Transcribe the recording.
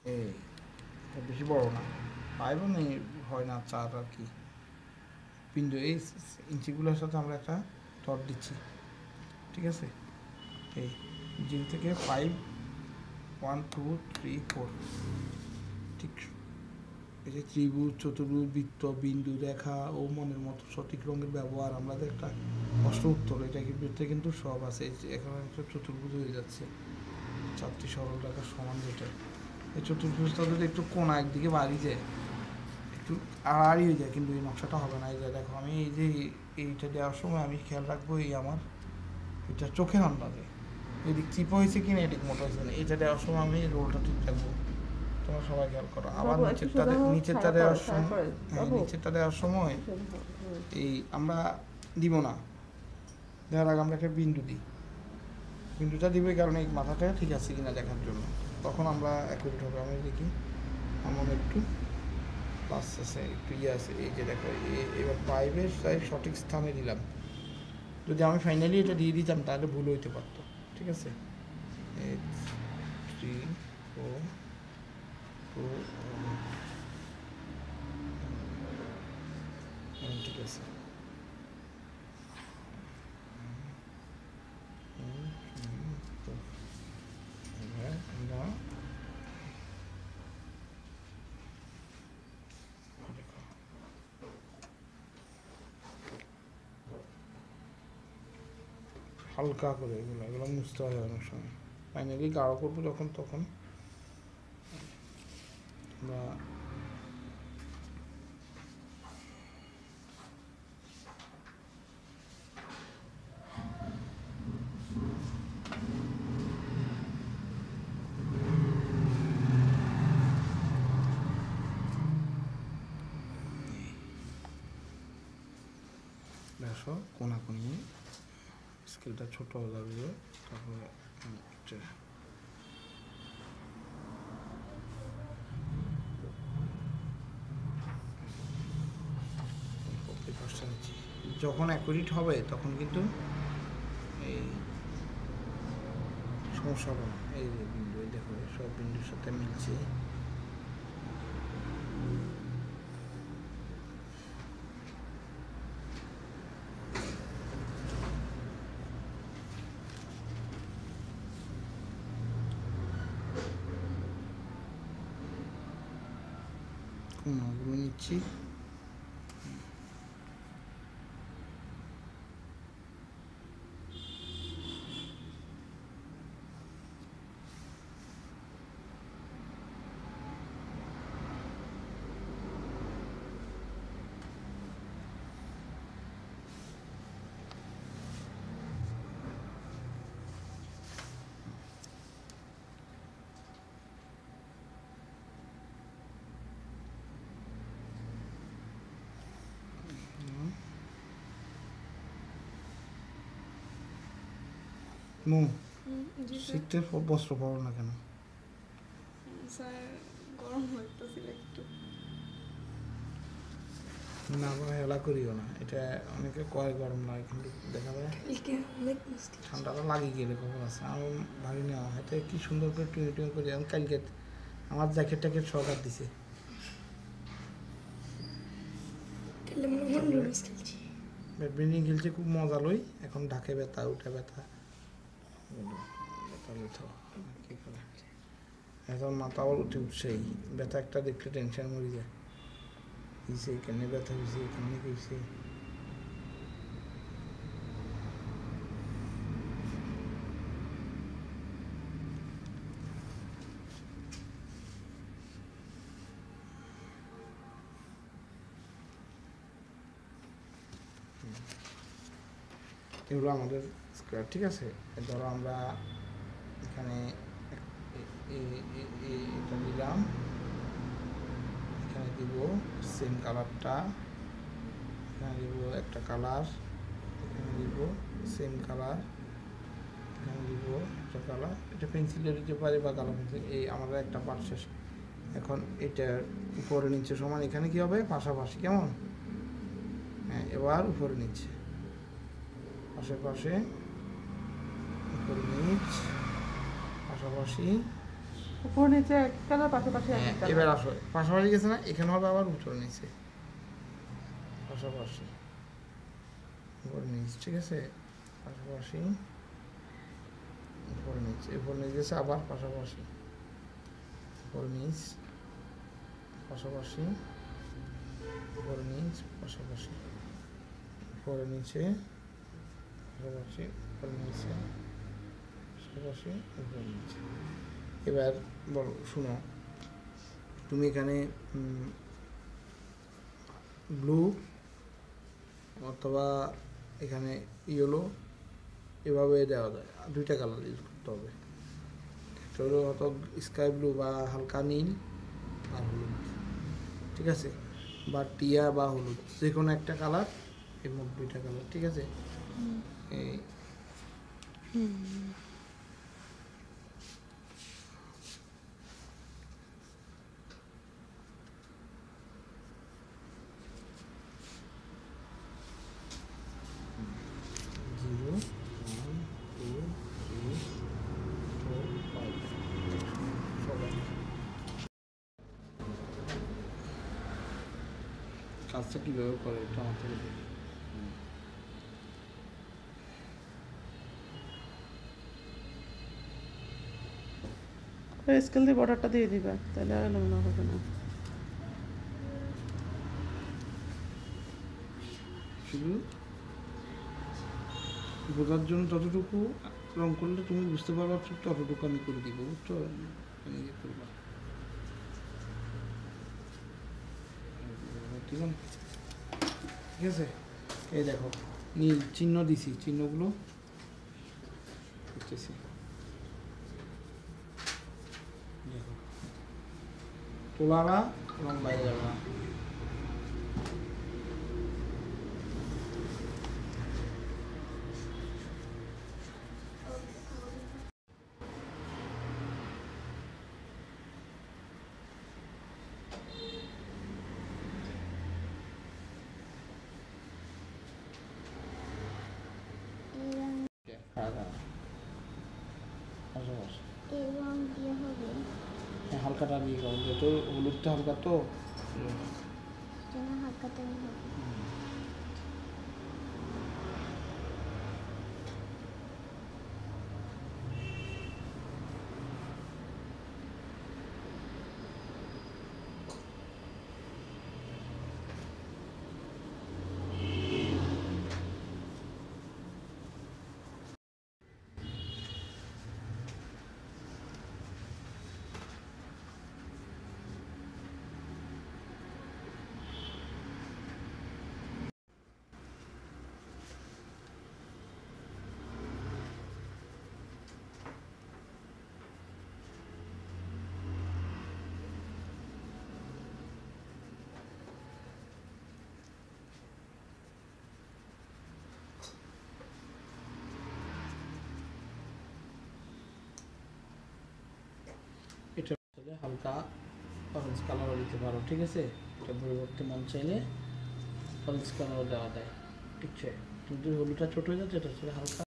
এই বেশি বড় না, 5 নেই, হয় না 4 আর কি। বিন্দু এই ইঞ্চিগুলোর সাথে আমরা একটা ডট দিচ্ছি, ঠিক আছে। এই 0 থেকে 5, 1 2 3 4, ঠিক। এই যে ত্রিভুজ, চতুর্ভুজ, বৃত্ত, বিন্দু, রেখা ও মনের মতো সঠিক রঙের ব্যবহার, আমরা যে একটা প্রশ্ন উত্তর, এটা কিন্তু সব আছে। এই যে এখানে একটা চতুর্ভুজ হয়ে যাচ্ছে, 4টি সরল রেখার সমান যেটা, এই চতুর্ভুজটা যদি একটু কোণা একদিকে বাড়ি যায়, একটু আড়াআড়ি হয়ে যায়, কিন্তু এই নকশাটা হবে না। এই যে দেখো, আমি এই যে এইটা দেওয়ার সময় আমি খেয়াল রাখবো এই আমার এটা চোখের আন্দাজে এদিক চিপা হয়েছে কিনা, এদিক মোটা হয়েছে না, এটা দেওয়ার সময় আমি রোলটা ঠিক রাখবো। তোমরা সবাই খেয়াল করো। আবার নিচেরটা দেওয়ার সময়, হ্যাঁ, নিচেরটা দেওয়ার সময় এই আমরা দিব না, দেওয়ার আগে আমরা একটা বিন্দু দিই। বিন্দুটা দিব এই কারণে এই মাথাটা ঠিক আছে কিনা দেখার জন্য, তখন আমরা অ্যাকুরেট হবে। আমি দেখি এমন একটু প্লাস আছে, একটু ইয়ে আছে, এই যে দেখো এবার 5-এর সঠিক স্থানে দিলাম। যদি আমি ফাইনালি এটা দিয়ে দিতাম তাহলে ভুল হইতে পারতো, ঠিক আছে। 3 4 2 1, ঠিক আছে। আমরা হালকা করে এগুলো মুছতে হয় অনেক সময়। ফাইনালি গাঢ় করবো যখন, তখন আমরা দেখো কোনাকুনি স্কেলটা ছোট হয়ে যাবে, তারপরে যখন অ্যাকুরেট হবে তখন কিন্তু এই সমস্যা হবে না। এই যে বিন্দু, এই দেখো সব বিন্দুর সাথে মিলছে। কোনগুলো নিচ্ছি, শীতের বস্ত্র পরো না কেন? না, হেলা করিও না, এটা অনেকে কয় গরম লাগে, কিন্তু দেখা যায় ঠান্ডাটা লাগিয়ে গেলে খবর আছে। আমি ভাবি না হাতে কি সুন্দর করে টুয়ে টুয়ে করে, আমি কালকে আমার জ্যাকেট ট্যাকেট সরকার দিছে। ব্যাডমিন্টন খেলছে খুব মজা লই, এখন ঢাকে ব্যথা, উঠে ব্যথা, কী করে এখন মাথা উঠে উঠছেই, ব্যথা একটা দেখলে টেনশন মরে যায়। হয়েছে এখানে ব্যথা হয়েছে, এখানে হয়েছে। এগুলো আমাদের স্কোয়ার, ঠিক আছে। ধরো আমরা এখানে এটা দিলাম, এখানে দিব সেম কালারটা, এখানে দিব একটা কালার, এখানে দিব সেম কালার, এখানে দিব একটা কালার। এটা পেন্সিলে দিতে পারি বা কালার পেন্সিল। এই আমাদের একটা পার্ট শেষ। এখন এটার উপরে নিচে সমান, এখানে কি হবে পাশাপাশি, কেমন? হ্যাঁ, এবার উপরে নিচে, আশেপাশে, উপরে নিচ, পাশাপাশি, উপর নিচে এক কালার, পাশাপাশি এক হ্যাঁ, কালার। এবার আসো পাশাপাশি গেছে না, এখানে হবে আবার উপর নিচে পাশাপাশি উপর নিচ, ঠিক আছে, পাশাপাশি উপর নিচ, উপর নিচ গেছে আবার পাশাপাশি উপর নিচ পাশাপাশি উপর নিচ পাশাপাশি উপর নিচে পাশাপাশি উপর নিচে পাশাপাশি উপর নিচে। এবার বলো, শুনো, তুমি এখানে ব্লু অথবা এখানে ইয়েলো এভাবে দেওয়া যায়, দুইটা কালার ইউজ করতে হবে, একটা হলো হয়তো স্কাই ব্লু বা হালকা নীল আর হলুদ, ঠিক আছে, বা টিয়া বা হলুদ, যে কোনো একটা কালার, এর মধ্যে দুইটা কালার, ঠিক আছে। এই zero, one, two, three, four, five, সবাই কাজটা কীভাবে করে এটা আমার থেকে দেখি। স্কেল দিয়ে বর্ডারটা দিয়ে দিবা, তাহলে আর এলোমেলো হবে না। শুধু বোঝার জন্য ততটুকু রং করলে তুমি বুঝতে পারবা, ততটুকু আমি করে দিব, বুঝছো, আমি ইয়ে করবা, ঠিক আছে, ঠিক আছে। এই দেখো নীল চিহ্ন দিছি, চিহ্নগুলো বুঝতেছি, দেখো তোলা না, রং বাইরে যাবে না। এবং ইয়ে হবে হালকাটা দিয়ে করো, যেহেতু হলুদটা হালকা তো যেন হালকাটাই হবে। এটা হালকা অরেঞ্জ কালারও দিতে পারো, ঠিক আছে, এটা পরিবর্তে মন চাইলে অরেঞ্জ কালারও দেওয়া যায়, ঠিক আছে, কিন্তু হলুদটা ছোটো হয়ে যাচ্ছে, এটা হালকা